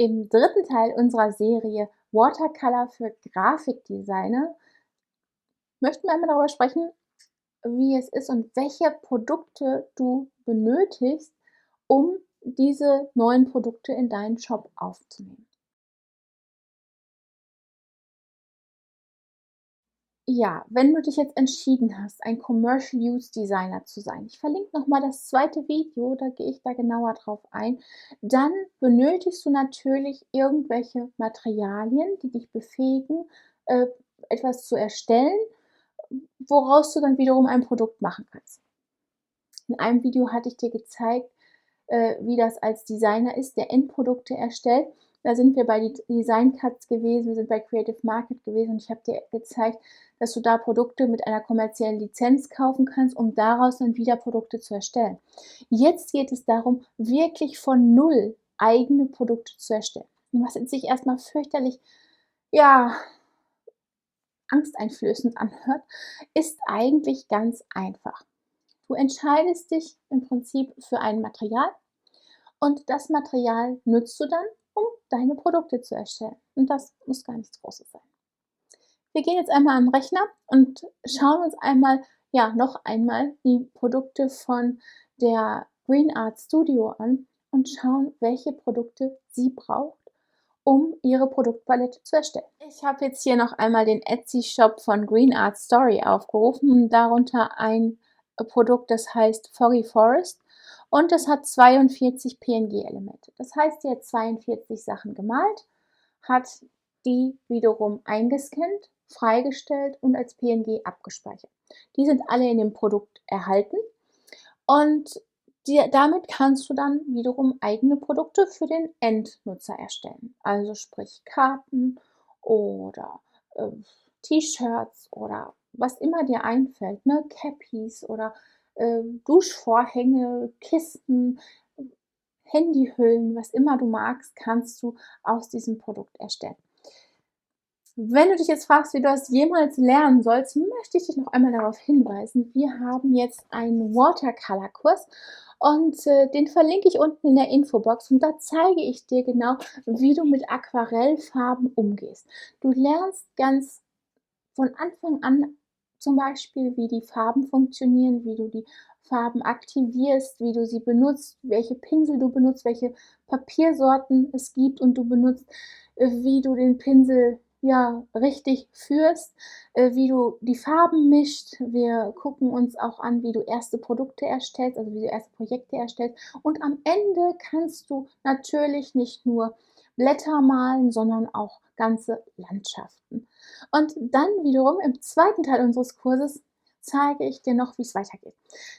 Im dritten Teil unserer Serie Watercolor für Grafikdesigner möchten wir einmal darüber sprechen, wie es ist und welche Produkte du benötigst, um diese neuen Produkte in deinen Shop aufzunehmen. Ja, wenn du dich jetzt entschieden hast, ein Commercial Use Designer zu sein, ich verlinke nochmal das zweite Video, da gehe ich da genauer drauf ein, dann benötigst du natürlich irgendwelche Materialien, die dich befähigen, äh, etwas zu erstellen, woraus du dann wiederum ein Produkt machen kannst. In einem Video hatte ich dir gezeigt, wie das als Designer ist, der Endprodukte erstellt. Da sind wir bei Design Cuts gewesen, wir sind bei Creative Market gewesen und ich habe dir gezeigt, dass du da Produkte mit einer kommerziellen Lizenz kaufen kannst, um daraus dann wieder Produkte zu erstellen. Jetzt geht es darum, wirklich von null eigene Produkte zu erstellen. Und was sich erstmal fürchterlich, ja, angsteinflößend anhört, ist eigentlich ganz einfach. Du entscheidest dich im Prinzip für ein Material und das Material nutzt du dann, um deine Produkte zu erstellen. Und das muss gar nichts Großes sein. Wir gehen jetzt einmal am Rechner und schauen uns einmal, ja, noch einmal die Produkte von der Green Art Studio an und schauen, welche Produkte sie braucht, um ihre Produktpalette zu erstellen. Ich habe jetzt hier noch einmal den Etsy-Shop von Green Art Story aufgerufen und darunter ein Produkt, das heißt Foggy Forest und das hat 42 PNG-Elemente. Das heißt, sie hat 42 Sachen gemalt, hat die wiederum eingescannt, freigestellt und als PNG abgespeichert. Die sind alle in dem Produkt erhalten und damit kannst du dann wiederum eigene Produkte für den Endnutzer erstellen. Also sprich Karten oder T-Shirts oder was immer dir einfällt, ne? Cappies oder Duschvorhänge, Kisten, Handyhüllen, was immer du magst, kannst du aus diesem Produkt erstellen. Wenn du dich jetzt fragst, wie du das jemals lernen sollst, möchte ich dich noch einmal darauf hinweisen, wir haben jetzt einen Watercolor-Kurs und den verlinke ich unten in der Infobox und da zeige ich dir genau, wie du mit Aquarellfarben umgehst. Du lernst ganz von Anfang an zum Beispiel, wie die Farben funktionieren, wie du die Farben aktivierst, wie du sie benutzt, welche Pinsel du benutzt, welche Papiersorten es gibt und du benutzt, wie du den Pinsel ja richtig führst, wie du die Farben mischt. Wir gucken uns auch an, wie du erste Produkte erstellst, also wie du erste Projekte erstellst. Und am Ende kannst du natürlich nicht nur Blätter malen, sondern auch ganze Landschaften. Und dann wiederum im zweiten Teil unseres Kurses zeige ich dir noch, wie es weitergeht.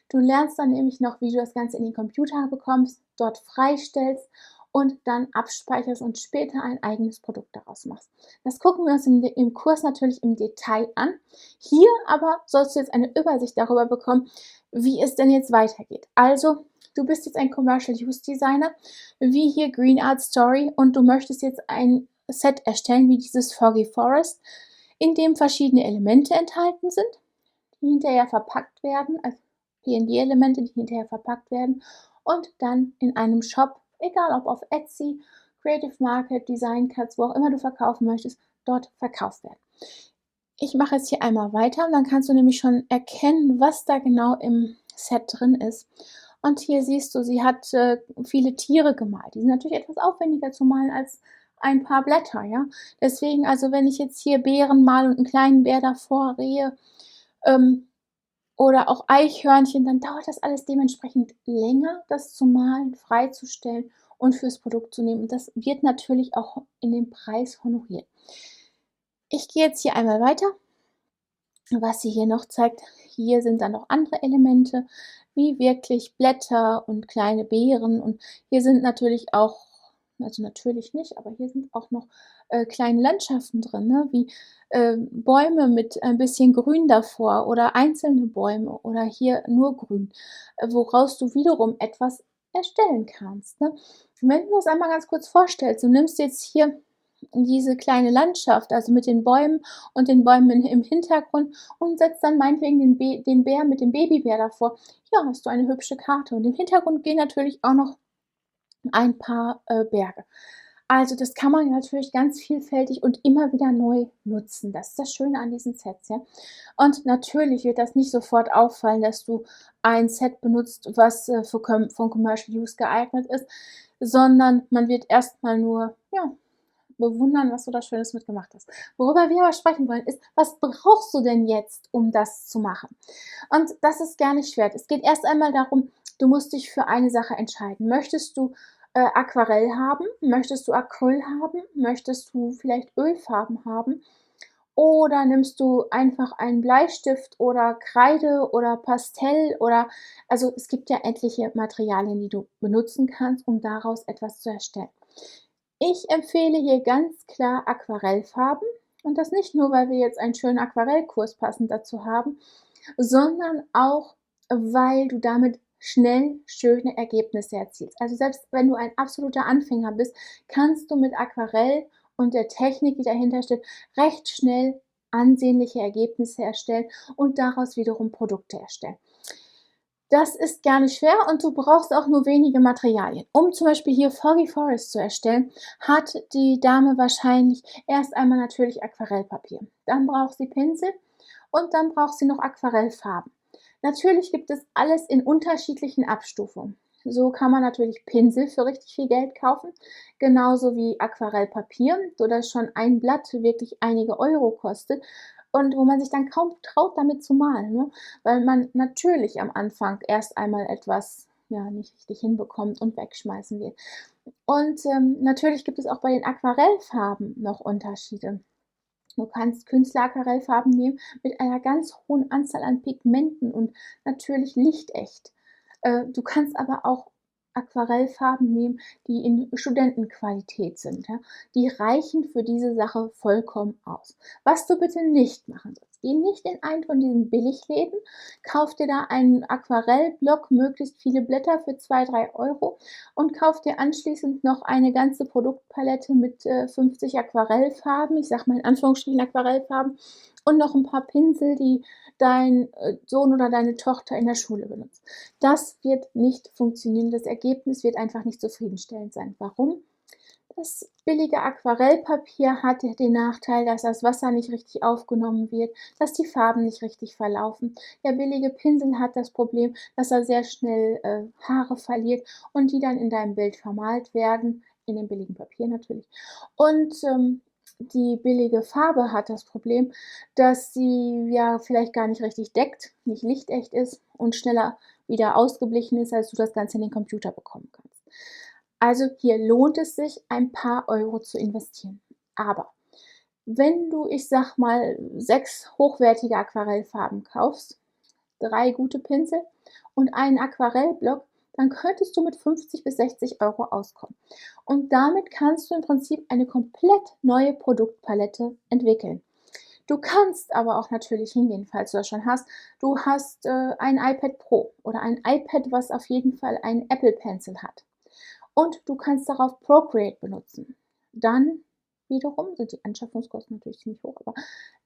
Du lernst dann nämlich noch, wie du das Ganze in den Computer bekommst, dort freistellst und dann abspeicherst und später ein eigenes Produkt daraus machst. Das gucken wir uns im Kurs natürlich im Detail an. Hier aber sollst du jetzt eine Übersicht darüber bekommen, wie es denn jetzt weitergeht. Also, du bist jetzt ein Commercial Use Designer, wie hier Green Art Story und du möchtest jetzt ein Set erstellen, wie dieses Foggy Forest, in dem verschiedene Elemente enthalten sind, die hinterher verpackt werden, also PNG-Elemente, die hinterher verpackt werden und dann in einem Shop, egal ob auf Etsy, Creative Market, Design Cuts, wo auch immer du verkaufen möchtest, dort verkauft werden. Ich mache jetzt hier einmal weiter und dann kannst du nämlich schon erkennen, was da genau im Set drin ist. Und hier siehst du, sie hat viele Tiere gemalt. Die sind natürlich etwas aufwendiger zu malen als ein paar Blätter, ja. Deswegen, also wenn ich jetzt hier Bären male und einen kleinen Bär davor, Rehe oder auch Eichhörnchen, dann dauert das alles dementsprechend länger, das zu malen, freizustellen und fürs Produkt zu nehmen. Und das wird natürlich auch in dem Preis honoriert. Ich gehe jetzt hier einmal weiter. Was sie hier noch zeigt, hier sind dann noch andere Elemente, wie wirklich Blätter und kleine Beeren. Und hier sind natürlich auch, also natürlich nicht, aber hier sind auch noch kleine Landschaften drin, ne? Wie Bäume mit ein bisschen Grün davor oder einzelne Bäume oder hier nur Grün, woraus du wiederum etwas erstellen kannst. Ne? Wenn du das einmal ganz kurz vorstellst, du nimmst jetzt hier diese kleine Landschaft, also mit den Bäumen und den Bäumen im Hintergrund und setzt dann meinetwegen den Bär mit dem Babybär davor. Ja, hast du eine hübsche Karte. Und im Hintergrund gehen natürlich auch noch ein paar Berge. Also, das kann man natürlich ganz vielfältig und immer wieder neu nutzen. Das ist das Schöne an diesen Sets, ja. Und natürlich wird das nicht sofort auffallen, dass du ein Set benutzt, was, für Commercial Use geeignet ist, sondern man wird erst mal nur, ja, bewundern, was du da Schönes mit gemacht hast. Worüber wir aber sprechen wollen, ist: Was brauchst du denn jetzt, um das zu machen? Und das ist gar nicht schwer. Es geht erst einmal darum, du musst dich für eine Sache entscheiden. Möchtest du Aquarell haben? Möchtest du Acryl haben? Möchtest du vielleicht Ölfarben haben? Oder nimmst du einfach einen Bleistift oder Kreide oder Pastell oder, also es gibt ja etliche Materialien, die du benutzen kannst, um daraus etwas zu erstellen. Ich empfehle hier ganz klar Aquarellfarben, und das nicht nur, weil wir jetzt einen schönen Aquarellkurs passend dazu haben, sondern auch, weil du damit schnell schöne Ergebnisse erzielst. Also selbst wenn du ein absoluter Anfänger bist, kannst du mit Aquarell und der Technik, die dahinter steht, recht schnell ansehnliche Ergebnisse erstellen und daraus wiederum Produkte erstellen. Das ist gar nicht schwer und du brauchst auch nur wenige Materialien. Um zum Beispiel hier Foggy Forest zu erstellen, hat die Dame wahrscheinlich erst einmal natürlich Aquarellpapier. Dann braucht sie Pinsel und dann braucht sie noch Aquarellfarben. Natürlich gibt es alles in unterschiedlichen Abstufungen. So kann man natürlich Pinsel für richtig viel Geld kaufen, genauso wie Aquarellpapier, sodass schon ein Blatt wirklich einige Euro kostet und wo man sich dann kaum traut, damit zu malen, ne? Weil man natürlich am Anfang erst einmal etwas, ja, nicht richtig hinbekommt und wegschmeißen will. Und natürlich gibt es auch bei den Aquarellfarben noch Unterschiede. Du kannst Künstler-Aquarellfarben nehmen mit einer ganz hohen Anzahl an Pigmenten und natürlich lichtecht. Du kannst aber auch Aquarellfarben nehmen, die in Studentenqualität sind. Ja? Die reichen für diese Sache vollkommen aus. Was du bitte nicht machen sollst: Geh nicht in einen von diesen Billigläden, kauf dir da einen Aquarellblock, möglichst viele Blätter für 2, 3 Euro und kauf dir anschließend noch eine ganze Produktpalette mit 50 Aquarellfarben, ich sage mal in Anführungsstrichen Aquarellfarben, und noch ein paar Pinsel, die dein Sohn oder deine Tochter in der Schule benutzt. Das wird nicht funktionieren. Das Ergebnis wird einfach nicht zufriedenstellend sein. Warum? Das billige Aquarellpapier hat den Nachteil, dass das Wasser nicht richtig aufgenommen wird, dass die Farben nicht richtig verlaufen. Der billige Pinsel hat das Problem, dass er sehr schnell Haare verliert und die dann in deinem Bild vermalt werden, in dem billigen Papier natürlich. Und die billige Farbe hat das Problem, dass sie ja vielleicht gar nicht richtig deckt, nicht lichtecht ist und schneller wieder ausgeblichen ist, als du das Ganze in den Computer bekommen kannst. Also hier lohnt es sich, ein paar Euro zu investieren. Aber wenn du, ich sag mal, 6 hochwertige Aquarellfarben kaufst, 3 gute Pinsel und einen Aquarellblock, dann könntest du mit 50 bis 60 Euro auskommen. Und damit kannst du im Prinzip eine komplett neue Produktpalette entwickeln. Du kannst aber auch natürlich hingehen, falls du das schon hast. Du hast ein iPad Pro oder ein iPad, was auf jeden Fall einen Apple Pencil hat. Und du kannst darauf Procreate benutzen. Dann wiederum sind die Anschaffungskosten natürlich ziemlich hoch, aber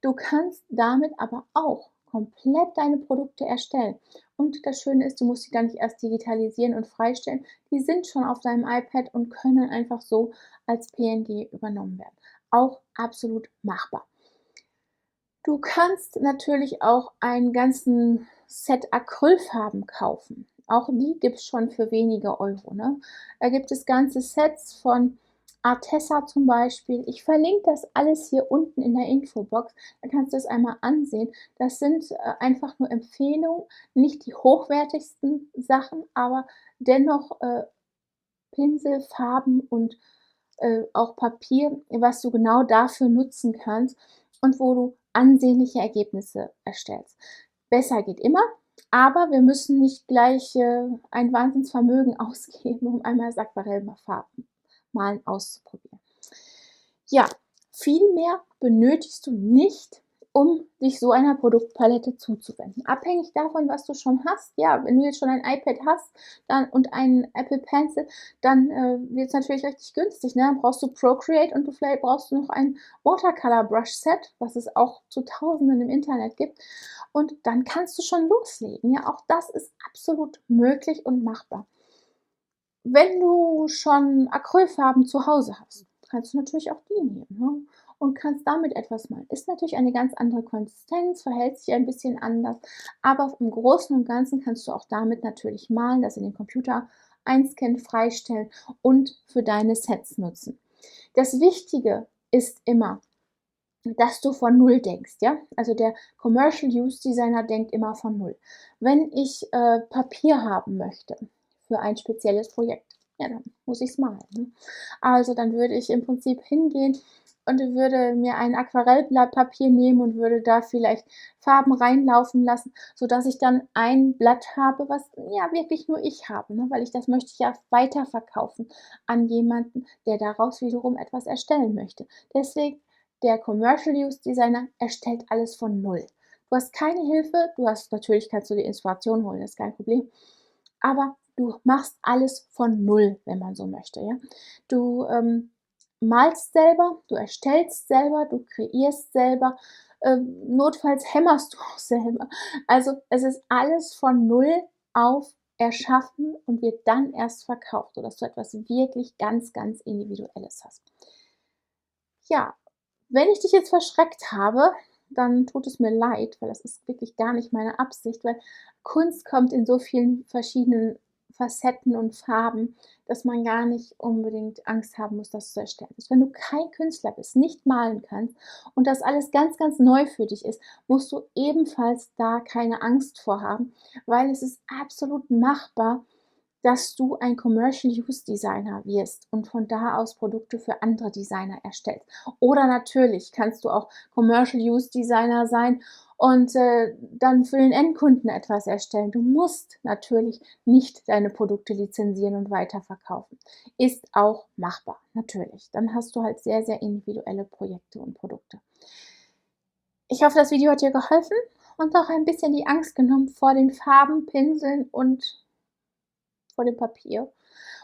du kannst damit aber auch komplett deine Produkte erstellen. Und das Schöne ist, du musst sie dann nicht erst digitalisieren und freistellen. Die sind schon auf deinem iPad und können einfach so als PNG übernommen werden. Auch absolut machbar. Du kannst natürlich auch einen ganzen Set Acrylfarben kaufen. Auch die gibt es schon für wenige Euro. Ne? Da gibt es ganze Sets von Arteza zum Beispiel. Ich verlinke das alles hier unten in der Infobox. Da kannst du es einmal ansehen. Das sind einfach nur Empfehlungen, nicht die hochwertigsten Sachen, aber dennoch Pinsel, Farben und auch Papier, was du genau dafür nutzen kannst und wo du ansehnliche Ergebnisse erstellst. Besser geht immer, aber wir müssen nicht gleich ein Wahnsinnsvermögen ausgeben, um einmal das Aquarellfarben malen auszuprobieren. Ja, viel mehr benötigst du nicht, um dich so einer Produktpalette zuzuwenden. Abhängig davon, was du schon hast. Ja, wenn du jetzt schon ein iPad hast dann, und einen Apple Pencil, dann wird es natürlich richtig günstig. Ne? Dann brauchst du Procreate und du vielleicht brauchst du noch ein Watercolor Brush Set, was es auch zu Tausenden im Internet gibt. Und dann kannst du schon loslegen. Ja, auch das ist absolut möglich und machbar. Wenn du schon Acrylfarben zu Hause hast, kannst du natürlich auch die nehmen, ne? Und kannst damit etwas malen. Ist natürlich eine ganz andere Konsistenz, verhält sich ein bisschen anders, aber im Großen und Ganzen kannst du auch damit natürlich malen, das in den Computer einscannen, freistellen und für deine Sets nutzen. Das Wichtige ist immer, dass du von Null denkst, ja? Also der Commercial Use Designer denkt immer von Null. Wenn ich Papier haben möchte für ein spezielles Projekt, ja, dann muss ich es malen. Ne? Also dann würde ich im Prinzip hingehen und würde mir ein Aquarellblatt Papier nehmen und würde da vielleicht Farben reinlaufen lassen, sodass ich dann ein Blatt habe, was ja wirklich nur ich habe, ne? Weil das möchte ich ja weiterverkaufen an jemanden, der daraus wiederum etwas erstellen möchte. Deswegen der Commercial Use Designer erstellt alles von Null. Du hast keine Hilfe, natürlich kannst du die Inspiration holen, das ist kein Problem, aber du machst alles von Null, wenn man so möchte, ja. Du malst selber, du erstellst selber, du kreierst selber, notfalls hämmerst du auch selber. Also es ist alles von Null auf erschaffen und wird dann erst verkauft, sodass du etwas wirklich ganz, ganz Individuelles hast. Ja, wenn ich dich jetzt verschreckt habe, dann tut es mir leid, weil das ist wirklich gar nicht meine Absicht, weil Kunst kommt in so vielen verschiedenen Facetten und Farben, dass man gar nicht unbedingt Angst haben muss, das zu erstellen. Also wenn du kein Künstler bist, nicht malen kannst und das alles ganz, ganz neu für dich ist, musst du ebenfalls da keine Angst vor haben, weil es ist absolut machbar, dass du ein Commercial Use Designer wirst und von da aus Produkte für andere Designer erstellst. Oder natürlich kannst du auch Commercial Use Designer sein und dann für den Endkunden etwas erstellen. Du musst natürlich nicht deine Produkte lizenzieren und weiterverkaufen. Ist auch machbar, natürlich. Dann hast du halt sehr, sehr individuelle Projekte und Produkte. Ich hoffe, das Video hat dir geholfen und auch ein bisschen die Angst genommen vor den Farben, Pinseln und vor dem Papier.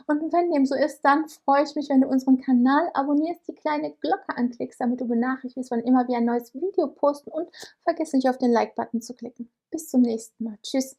Und wenn dem so ist, dann freue ich mich, wenn du unseren Kanal abonnierst, die kleine Glocke anklickst, damit du benachrichtigt wirst, wann immer wir ein neues Video posten und vergiss nicht auf den Like-Button zu klicken. Bis zum nächsten Mal. Tschüss.